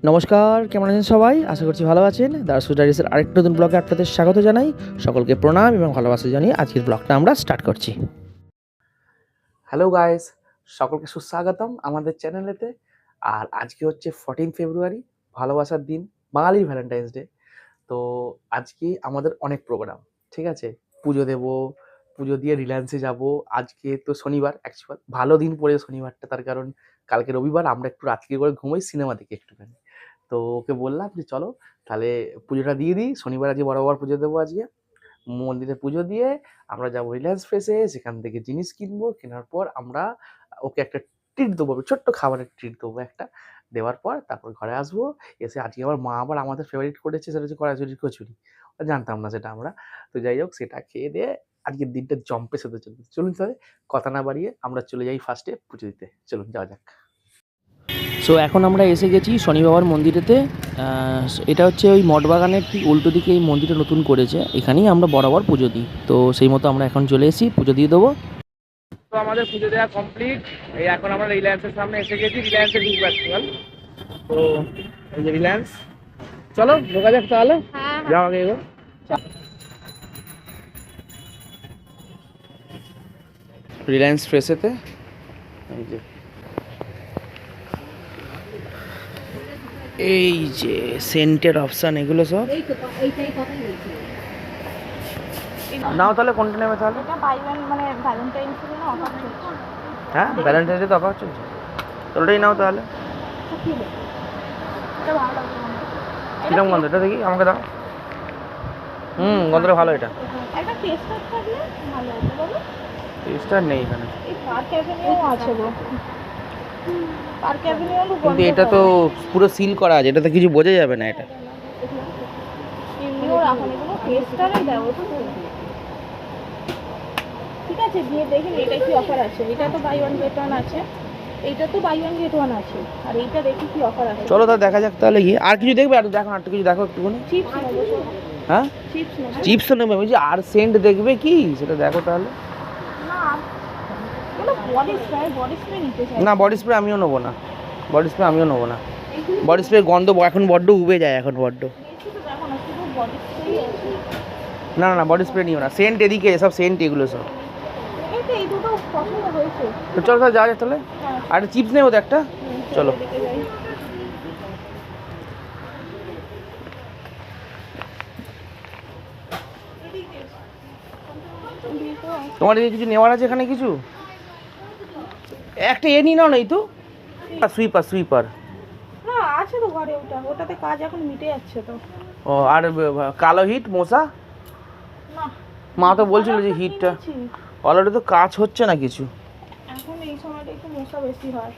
নমস্কার, কেমন আছেন সবাই? আশা করছি ভালো আছেন। দারসু ডায়েরিসের আরেকটা নতুন ব্লগে আপনাদের স্বাগত জানাই। সকলকে প্রণাম এবং ভালোবাসা জানিয়ে আজকের ব্লগটা আমরা স্টার্ট করছি। হ্যালো গাইস, সকলকে সুস্বাগতম আমাদের চ্যানেলেতে। আর আজকে হচ্ছে 14 ফেব্রুয়ারি, ভালোবাসার দিন, বাঙালির ভ্যালেন্টাইন্স ডে। তো আজকে আমাদের অনেক প্রোগ্রাম, ঠিক আছে? পুজো দেব, পুজো দিয়ে রিলায়েন্সে যাব। আজকে তো শনিবার, অ্যাকচুয়াল ভালো দিন পড়েছে শনিবারটা, তার কারণ কালকে রবিবার, আমরা একটু রাত্রি করে ঘুমোই, সিনেমা দেখি একটুখানি। তো ওকে বললাম যে চলো তাহলে পুজোটা দিয়ে দিই, শনিবার আজকে বড় পুজো দেবো আজকে। মন্দিরে পুজো দিয়ে আমরা যাবো রিলায়েন্স ফ্রেশে, সেখান থেকে জিনিস কিনবো, কেনার পর আমরা ওকে একটা ট্রিট দেবো, ছোট্ট খাবারের ট্রিট দেবো একটা। দেওয়ার পর তারপর ঘরে আসবো। এসে আজকে আমার মা আবার আমাদের ফেভারিট করেছে, সেটা হচ্ছে কড়াইশুঁটির কচুরি। জানতাম না সেটা আমরা। তো যাই হোক, সেটা খেয়ে দিয়ে আজকের দিনটা জম্পেস হতে চলেছে। চলুন তাহলে কথা না বাড়িয়ে আমরা চলে যাই ফার্স্টে পুজো দিতে। চলুন যাওয়া যাক। সো এখন আমরা এসে গেছি শনি বাবার মন্দিরেতে। এটা হচ্ছে ওই মঠবাগানের ঠিক উল্টো দিকে এই মন্দিরটা নতুন করেছে, এখানেই আমরা বরাবর পুজো দিই। তো সেই মতো আমরা এখন চলে এসেছি, পুজো দিয়ে দেবো। তো আমাদের পুজো দেওয়া কমপ্লিট। এই এখন আমরা রিলায়েন্সের সামনে এসে গেছি, রিলায়েন্সে ঢুকবো অ্যাকচুয়াল। তো এই যে রিলায়েন্স, চলো ঢোকা যাক তাহলে। যাও আগে এগো। রিলায়েন্স ফ্রেশেতে এই যে এই যে সেন্টের অপশান, এগুলো সব নাও। তাহলে কোনটা নেবে তাহলে? এটা বাই ওয়ান মানে ভ্যালেন্টাইন্স ডে না অফার চলছে। হ্যাঁ, ভ্যালেন্টাইন্স ডে তো অফার চলছে, তো ওটাই নাও তাহলে। এটা ভালো লাগছে আমার। কিরম গন্ধ এটা দেখি, আমাকে দাও। গন্ধটা ভালো। এটা একটা টেস্টার থাকলে ভালো হতো বলো। টেস্টার নেই এখানে, এই পার্ক অ্যাভিনিউ আছে গো। পার্ক অ্যাভিনিউ হলো কিন্তু এটা তো পুরো সিল করা আছে, এটা তো কিছু বোঝা যাবে না এটা। এমনিও রাখুন, এগুলো টেস্টারই দেবো তো। ঠিক আছে, দিয়ে দেখুন এটা কি অফার আছে। এটা তো বাই ওয়ান গেট ওয়ান আছে, এইটা তো বাই ওয়ান গেট ওয়ান আছে, আর এইটা দেখি কি অফার আছে। চলো তাহলে দেখা যাক তাহলে গিয়ে। আর কিছু দেখবে? আর দেখো, আর কিছু দেখো একটুখানি। চিপস নেবো। হ্যাঁ, চিপস নেবো। চিপসও নেবে? বলছি আর সেন্ট দেখবে কি, সেটা দেখো তাহলে। না, এগুলো বডি স্প্রে নিতে চাই। না, বডি স্প্রে আমিও নেবো না, বডি স্প্রে আমিও নেবো না। বডি স্প্রে গন্ধ এখন বড্ড উবে যায়, এখন বড্ড। না না না, বডি স্প্রে নিও না, সেন্ট এদিকে সব সেন্ট, এগুলো সব। এই দুটো পছন্দ হয়েছে। তো চলো তাহলে যাওয়া যাক তাহলে। আর একটা চিপস নেবো তো একটা, চলো। তোমার এদিকে কিছু নেওয়ার আছে এখানে কিছু? একটা এ নিয়ে নাও না, এই তো সুইপার সুইপার। হ্যাঁ আছে তো ঘরে, ওটাতে কাজ এখন মিটে যাচ্ছে তো। ও, আর কালো হিট মশা, না, মা তো বলছিল যে হিটটা অলরেডি তো কাজ হচ্ছে না কিছু। এখন এই সময়টা একটু মশা বেশি হয়।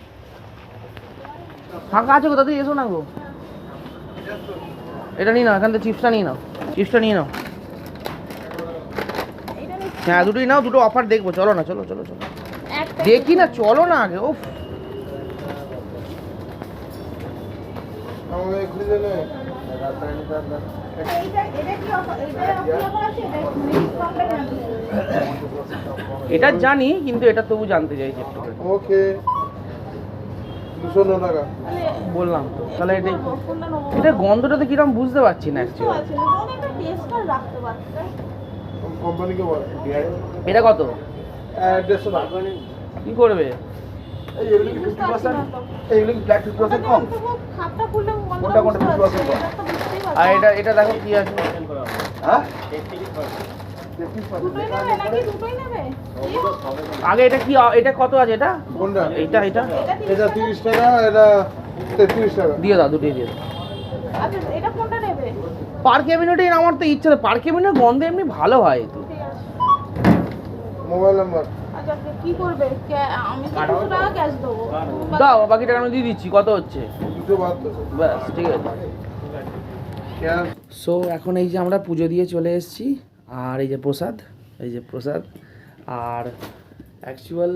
ফাঁকা আছে কোথা থেকে, এসো না গো। এটা নিয়ে নাও, এখান থেকে চিপসটা নিয়ে নাও, চিপসটা নিয়ে নাও। এটা হ্যাঁ দুটোই নাও, দুটো অফার দেখবো, চলো না, চলো চলো চলো একটা দেখি না, চলো না আগে। ও এটা কি অফার, এটা কি অফার আছে, এটা ডিসকাউন্টে নাকি? এটা জানি, কিন্তু এটা তবু জানতে চাইছি একটু। ওকে 209 টাকা বললাম তো তাহলে এটাই। কোনটা নেবো? এটা গন্ধটা তো কিরম বুঝতে পারছি না বুঝতে অ্যাকচুয়ালি। পারছি না, তখন একটা টেস্টার রাখতে পারতে। কোম্পানিকে বল এটা কত 150 টাকা কি করবে? এই এগুলো কি 50%? এইগুলো কি ব্ল্যাক 50% কম? খাপটা খুললে কোনটা কোনটা 50% কম? আর এটা দেখো কি আছে। হ্যাঁ দুটোই নেবে নাকি দুটোই নেবে? আগে এটা কি, এটা কত আছে এটা? কোনটা? এটা এটা এটা 30 টাকা, এটা 33 টাকা। দিয়ে দাও, দুটোই দিয়ে দাও। আচ্ছা এটা কোনটা নেবে? পার্ক অ্যাভিনিউটাই আমার তো ইচ্ছা, পার্ক অ্যাভিনিউর গন্ধ এমনি ভালো হয় তো। ঠিক আছে। মোবাইল নাম্বার আচ্ছা কি করবে? আমি তো 200 টাকা ক্যাশ দেবো। দাও, বাকি টাকা আমি দিয়ে দিচ্ছি। কত হচ্ছে? 272 ব্যাস ঠিক আছে। ক্যাশ। সো এখন এই যে আমরা পুজো দিয়ে চলে এসেছি, আর এই যে প্রসাদ, এই যে প্রসাদ। আর অ্যাকচুয়াল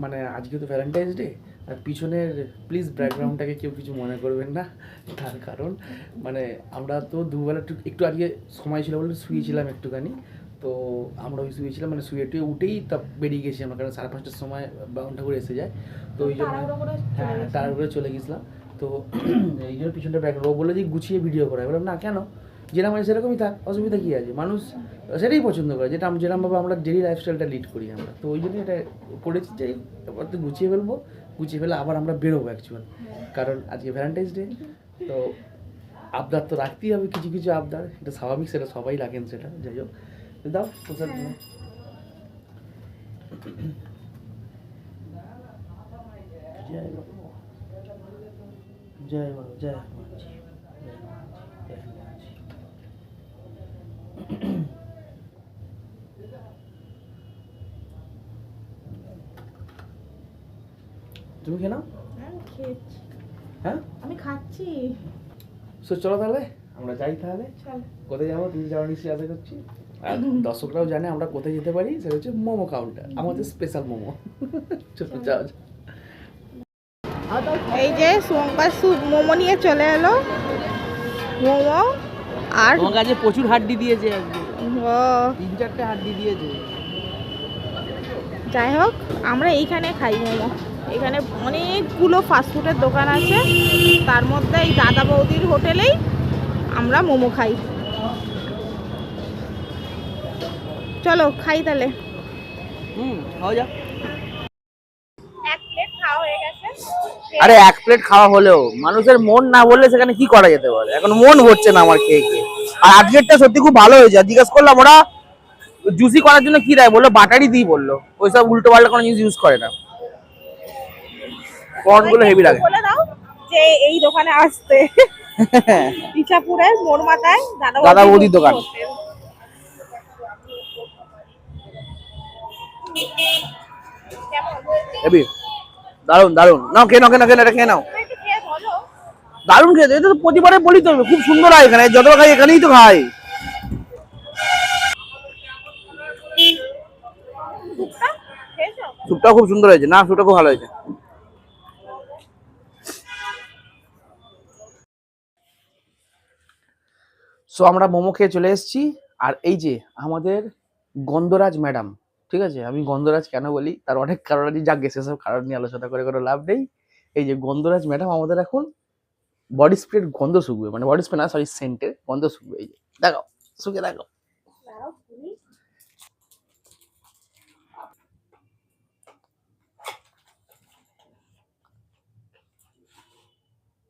মানে আজকে তো ভ্যালেন্টাইন্স ডে, আর পিছনের প্লিজ ব্যাকগ্রাউন্ডটাকে কেউ কিছু মনে করবেন না, তার কারণ মানে আমরা তো দুবেলা একটু আজকে সময় ছিল বলে শুয়েছিলাম একটুখানি। তো আমরা ওই শুয়েছিলাম, মানে শুয়ে টুয়ে উঠেই তা বেরিয়ে গেছি আমরা, কারণ 5:30টার সময় বাউন্ডা করে এসে যায়। তো ওই জন্য তাড়াহুড়ো করে হ্যাঁ তার উপরে চলে গেছিলাম। তো এই জন্য পিছনটা ব্যাক ও বলে যে গুছিয়ে ভিডিও করা, বললাম না কেন, যেরকম আছে সেরকমই থাক, অসুবিধা কী আছে, মানুষ সেটাই পছন্দ করে, যেটা যেরকমভাবে আমরা ডেলি লাইফস্টাইলটা লিড করি আমরা। তো ওই জন্য এটা করেছি যে এবার তো গুছিয়ে ফেলবো, গুছিয়ে ফেলে আবার আমরা বেরোবো অ্যাকচুয়াল, কারণ আজকে ভ্যালেন্টাইন্স ডে। তো আবদার তো রাখতেই হবে, কিছু কিছু আবদার, এটা স্বাভাবিক, সেটা সবাই রাখেন, সেটা যাই হোক। দাও প্রসাদ দাও। জয় বাবা, জয় বাবা, জয় হনুমানজি, জয় হনুমানজি, জয় হনুমানজি। তুমি খেয়ে নাও। খেয়েছি, হ্যাঁ আমি খাচ্ছি। সো চলো তাহলে আমরা যাই তাহলে। চল। কোথায় যাবো তুমি যাওয়ার নিশ্চয়ই আশা করছি, আর দর্শকরাও জানে আমরা কোথায় যেতে পারি, সেটা হচ্ছে মোমো কাউন্টার, আমাদের স্পেশাল মোমো। চলো যাও। এই যে সোমবার মোমো নিয়ে চলে এলো, মোমো আর তোমার কাছে প্রচুর হাড্ডি দিয়েছে, ও 3-4টে হাড্ডি দিয়েছে। যাই হোক, আমরা এইখানে খাই মোমো। এখানে অনেকগুলো ফাস্টফুডের দোকান আছে, তার মধ্যে এই দাদা বৌদির হোটেলেই আমরা মোমো খাই। চলো খাই তাহলে। খাওয়া যাক। এক প্লেট খাওয়া হয়ে গেছে। আরে এক প্লেট খাওয়া হলেও মানুষের মন না বললে সেখানে কি করা যেতে পারে, এখন মন হচ্ছে না আমার খেয়ে খেয়ে। আর আজকেরটা সত্যি খুব ভালো হয়েছে, জিজ্ঞেস করলাম ওরা জুসি করার জন্য কি দেয়, বললো বাটারই দিই, বললো ওইসব উল্টো পাল্টা কোনো জিনিস ইউজ করে না। কর্নগুলো হেভি লাগে। বলে দাও যে এই দোকানে আসতে, ইছাপুরের মোড় মাথায় দাদা বৌদির দোকান। হেভি, দারুন দারুন। নাও খেয়ে নাও, এটা খেয়ে নাও, দারুন খেতে। এটা তো প্রতিবারে বলি তো খুব সুন্দর হয় এখানে, যতবার খাই এখানেই তো খাই। স্যুপটা খুব সুন্দর হয়েছে, না স্যুপটা খুব ভালো হয়েছে। সো আমরা মোমো খেয়ে চলে এসেছি, আর এই যে আমাদের গন্ধরাজ ম্যাডাম, ঠিক আছে, আমি গন্ধরাজ কেন বলি তার অনেক কারণ আছে, যাক গেছে সব কারণ নিয়ে আলোচনা করে কোনো লাভ নেই। এই যে গন্ধরাজ ম্যাডাম আমাদের এখন বডি স্প্রের গন্ধ শুকবে, মানে বডি স্প্রে না সরি সেন্টের গন্ধ শুকবে। এই যে দেখো, শুকে দেখো।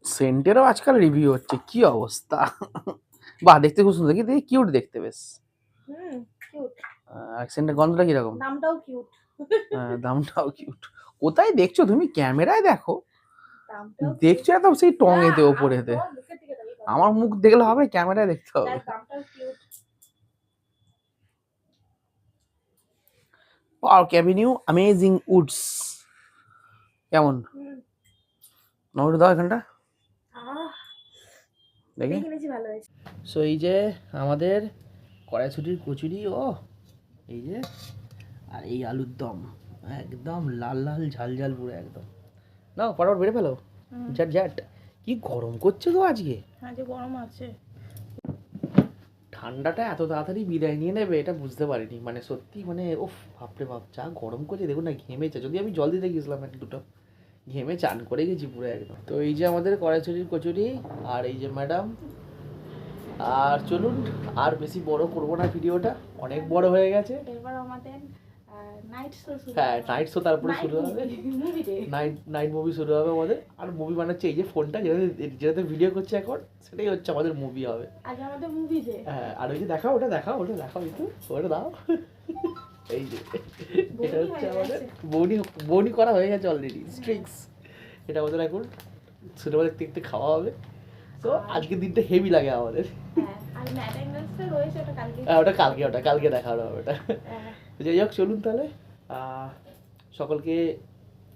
সেন্টেরও আজকাল রিভিউ হচ্ছে, কি অবস্থা। বাহ, দেখতে খুব সুন্দর, দেখি কিউট দেখতে বেশ। কিউট। সেন্টের গন্ধটা কিরকম? নামটাও কিউট। দামটাও কিউট। কোথায় দেখছো তুমি? ক্যামেরায় দেখো, দেখছো একদম সেই টঙেতে ওপরেতে। আমার মুখ দেখলে হবে, ক্যামেরায় দেখতে হবে। পার্ক অ্যাভিনিউ অ্যামেজিং উডস, কেমন নম্বর দাও এখানটা দেখি। সো এই যে আমাদের কড়াইশুটির কচুরি, ও এই যে, আর এই আলুর দম একদম লাল লাল ঝাল ঝাল পুরো একদম। নাও ফটাফট বেড়ে ফেলো, ঝাট ঝাট। কি গরম করছে তো আজকে, আজকে গরম আছে। ঠান্ডাটা এত তাড়াতাড়ি বিদায় নিয়ে নেবে এটা বুঝতে পারিনি, মানে সত্যি, মানে ওফ বাপরে বাপ, যা গরম করছে দেখুন না, ঘেমেছে। যদি আমি জল দিতে গেছিলাম এক দুটো, ঘেমে চান করে গেছি পুরো একদম। তো এই যে আমাদের কড়াইশুটির কচুরি, আর এই যে ম্যাডাম। আর চলুন, আর বেশি বড় করবো না ভিডিওটা, অনেক বড় হয়ে গেছে। এবার আমাদের নাইট শো শুরু। হ্যাঁ, নাইট শো তারপরে শুরু হবে, নাইট মুভি শুরু হবে আমাদের। আর মুভি বানাচ্ছে এই যে ফোনটা, যেটাতে ভিডিও করছে এখন, সেটাই হচ্ছে আমাদের মুভি হবে। আজ আমাদের মুভি ডে। হ্যাঁ, আর ওই যে দেখাও, ওটা দেখাও একটু, ওটা দাও। এই যে এটা হচ্ছে আমাদের বৌনি করা হয়ে গেছে অলরেডি, স্ট্রিক্স। এটা আমাদের এখন সিনেমা দেখতে দেখতে খাওয়া হবে। তো আজকের দিনটা হেভি লাগে আমাদের। আর ম্যাটেঙ্গলসটা রয়েছে, ওটা কালকে। ওটা কালকে দেখা হবে ওটা। যাই হোক, চলুন তাহলে। সকলকে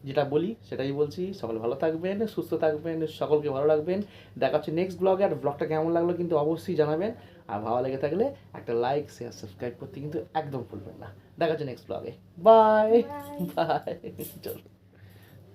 যেটা বলি সেটাই বলছি, সকলে ভালো থাকবেন, সুস্থ থাকবেন, সকলকে ভালো রাখবেন। দেখা হচ্ছে নেক্সট ব্লগে। আর ব্লগটা কেমন লাগলো কিন্তু অবশ্যই জানাবেন, আর ভালো লেগে থাকলে একটা লাইক শেয়ার সাবস্ক্রাইব করতে কিন্তু একদম ভুলবেন না। দেখা হচ্ছে নেক্সট ব্লগে। Bye bye. চলো।